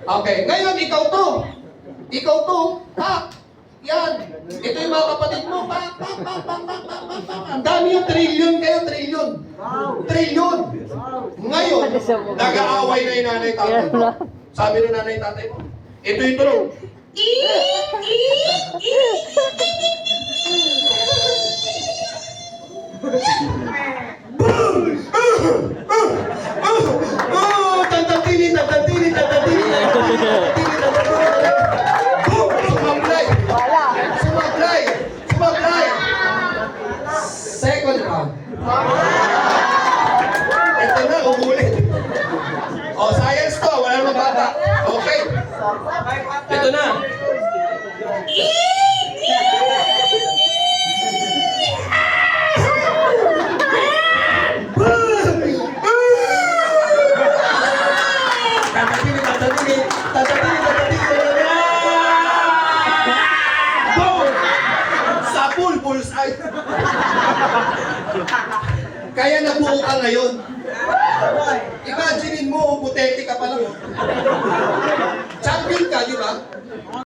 Okay, ngayon ikaw to. Ikaw to. Ha? Yan. Ito yung mga kapatid mo. Ang dami yung trillion kayo, trillion. Trillion. Ngayon, nag-aaway na yung nanay tatay mo. Sabi ng nanay tatay mo, ito yung tulong. Tantantili. Sumablay. Second round. Ito na, umulit. O, science to. Wala namang bata. Okay. Ito na. Tatantili. Boom! Sapul, bullseye. Kaya nabuo ka ngayon. Imaginein mo, butete ka pa lang.